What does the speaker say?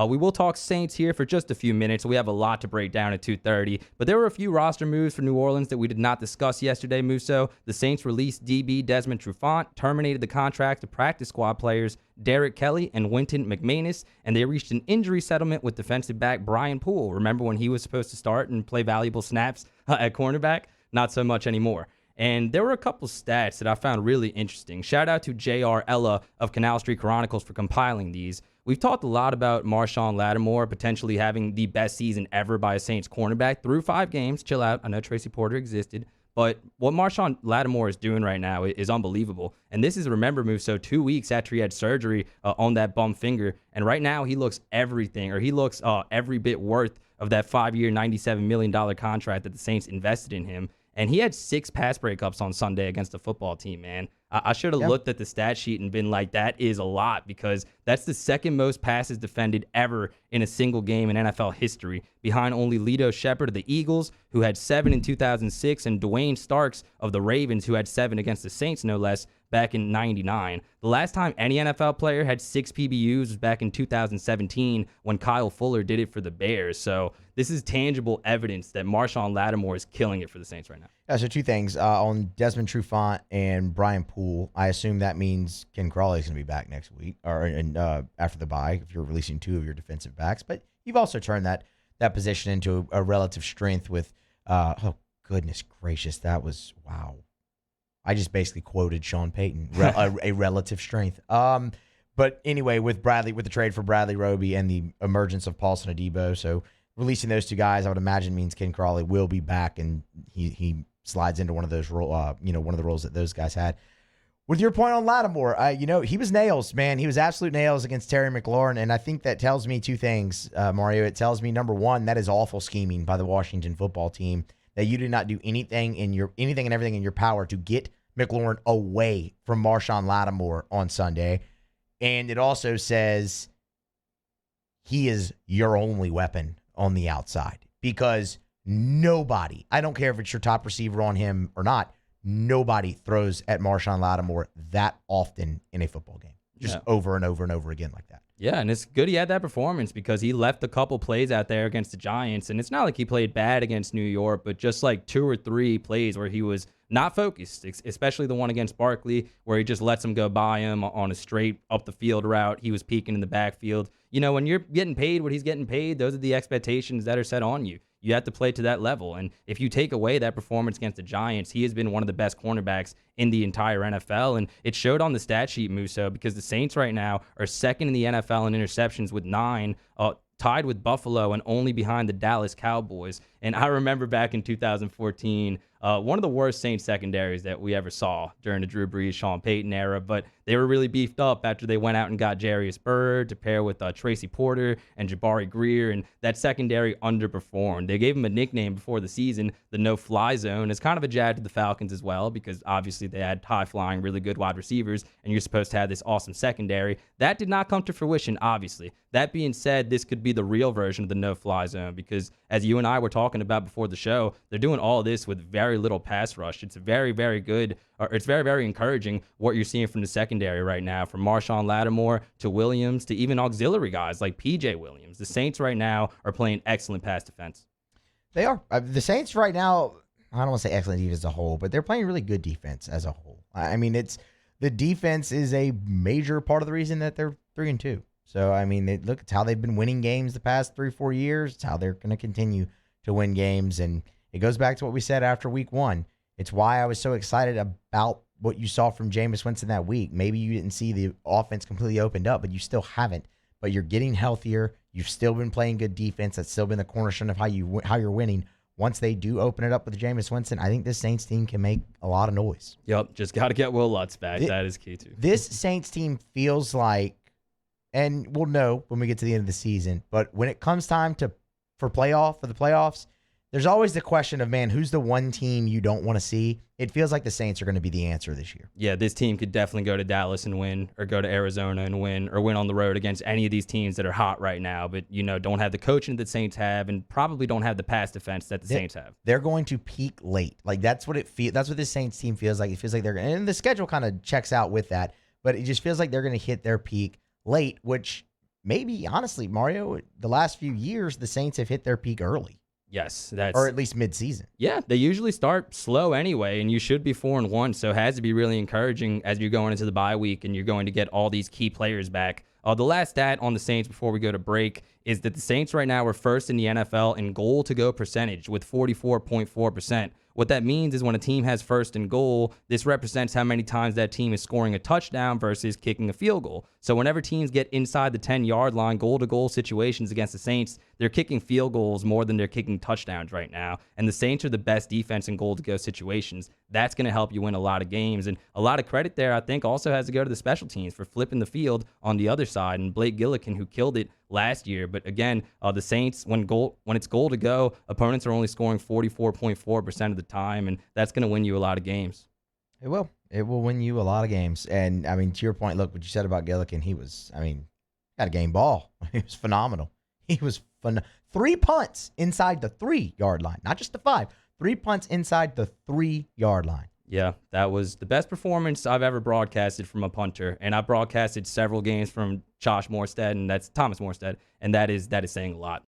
We will talk Saints here for just a few minutes. We have a lot to break down at 2:30, but there were a few roster moves for New Orleans that we did not discuss yesterday, Musso. The Saints released DB Desmond Trufant, terminated the contract of practice squad players Derek Kelly and Wynton McManus, and they reached an injury settlement with defensive back Brian Poole. Remember when he was supposed to start and play valuable snaps at cornerback? Not so much anymore. And there were a couple stats that I found really interesting. Shout out to J.R. Ella of Canal Street Chronicles for compiling these. We've talked a lot about Marshawn Lattimore potentially having the best season ever by a Saints cornerback through 5 games. Chill out. I know Tracy Porter existed. But what Marshawn Lattimore is doing right now is unbelievable. And this is, remember, Musso, 2 weeks after he had surgery on that bum finger. And right now he looks every bit worth of that 5-year, $97 million contract that the Saints invested in him. And he had 6 pass breakups on Sunday against the football team, man. I should have looked at the stat sheet and been like, that is a lot, because that's the second most passes defended ever in a single game in NFL history, behind only Lito Shepherd of the Eagles, who had 7 in 2006, and Dwayne Starks of the Ravens, who had 7 against the Saints, no less, back in '99. The last time any NFL player had 6 PBUs was back in 2017 when Kyle Fuller did it for the Bears. So this is tangible evidence that Marshawn Lattimore is killing it for the Saints right now. Yeah, so 2 things. On Desmond Trufant and Brian Poole, I assume that means Ken Crawley is going to be back next week or after the bye if you're releasing 2 of your defensive backs. But you've also turned that position into a relative strength with, oh, goodness gracious, that was, wow. I just basically quoted Sean Payton, a relative strength. But anyway, with the trade for Bradley Roby and the emergence of Paulson Adebo, so releasing those 2 guys, I would imagine means Ken Crawley will be back, and he slides into one of those one of the roles that those guys had. With your point on Lattimore, he was nails, man. He was absolute nails against Terry McLaurin, and I think that tells me 2 things, Mario. It tells me, number one, that is awful scheming by the Washington football team, that you did not do anything and everything in your power to get McLaurin away from Marshawn Lattimore on Sunday. And it also says he is your only weapon on the outside, because nobody, I don't care if it's your top receiver on him or not, nobody throws at Marshawn Lattimore that often in a football game. Just over and over and over again like that. Yeah, and it's good he had that performance, because he left a couple plays out there against the Giants, and it's not like he played bad against New York, but just like 2 or 3 plays where he was not focused, especially the one against Barkley, where he just lets him go by him on a straight up the field route. He was peeking in the backfield. When you're getting paid what he's getting paid, those are the expectations that are set on you. You have to play to that level. And if you take away that performance against the Giants, he has been one of the best cornerbacks in the entire NFL. And it showed on the stat sheet, Musso, because the Saints right now are second in the NFL in interceptions with 9, tied with Buffalo and only behind the Dallas Cowboys. And I remember back in 2014, one of the worst Saints secondaries that we ever saw during the Drew Brees, Sean Payton era, but they were really beefed up after they went out and got Jarius Byrd to pair with Tracy Porter and Jabari Greer, and that secondary underperformed. They gave him a nickname before the season, the no-fly zone. It's kind of a jab to the Falcons as well, because obviously they had high-flying, really good wide receivers, and you're supposed to have this awesome secondary. That did not come to fruition, obviously. That being said, this could be the real version of the no-fly zone, because as you and I were talking about before the show, they're doing all this with very little pass rush. It's very, very good. It's very, very encouraging what you're seeing from the secondary right now, from Marshawn Lattimore to Williams to even auxiliary guys like P.J. Williams. The Saints right now are playing excellent pass defense. They are. The Saints right now, I don't want to say excellent defense as a whole, but they're playing really good defense as a whole. I mean, the defense is a major part of the reason that they're 3-2. So, I mean, look, it's how they've been winning games the past 3-4 years. It's how they're going to continue to win games. And it goes back to what we said after week 1. It's why I was so excited about what you saw from Jameis Winston that week. Maybe you didn't see the offense completely opened up, but you still haven't. But you're getting healthier. You've still been playing good defense. That's still been the cornerstone of how you're winning. Once they do open it up with Jameis Winston, I think this Saints team can make a lot of noise. Yep, just got to get Will Lutz back. That is key, too. This Saints team feels like, and we'll know when we get to the end of the season, but when it comes time for the playoffs, there's always the question of, man, who's the one team you don't want to see? It feels like the Saints are going to be the answer this year. Yeah, this team could definitely go to Dallas and win, or go to Arizona and win, or win on the road against any of these teams that are hot right now, but, don't have the coaching that the Saints have, and probably don't have the pass defense that the Saints have. They're going to peak late. Like, that's what this Saints team feels like. It feels like they're going to, and the schedule kind of checks out with that, but it just feels like they're going to hit their peak late, which maybe, honestly, Mario, the last few years, the Saints have hit their peak early, Yes, or at least mid-season. yeah, they usually start slow anyway, and you should be 4-1. So it has to be really encouraging as you're going into the bye week and you're going to get all these key players back. The last stat on the Saints before we go to break is that the Saints right now are first in the NFL in goal to go percentage with 44.4%. What that means is when a team has first and goal, this represents how many times that team is scoring a touchdown versus kicking a field goal. So whenever teams get inside the 10-yard line, goal-to-goal situations against the Saints, they're kicking field goals more than they're kicking touchdowns right now. And the Saints are the best defense in goal-to-go situations. That's going to help you win a lot of games. And a lot of credit there, I think, also has to go to the special teams for flipping the field on the other side. And Blake Gillikin, who killed it last year. But again, the Saints, when it's goal to go, opponents are only scoring 44.4% of the time, and that's going to win you a lot of games. It will. It will win you a lot of games. And, I mean, to your point, look, what you said about Gillikin, he was, I mean, got a game ball. He was phenomenal. He was fun. 3 punts inside the 3-yard line, not just the 5. 3 punts inside the 3-yard line. Yeah, that was the best performance I've ever broadcasted from a punter. And I broadcasted several games from Thomas Morstead, and that is saying a lot.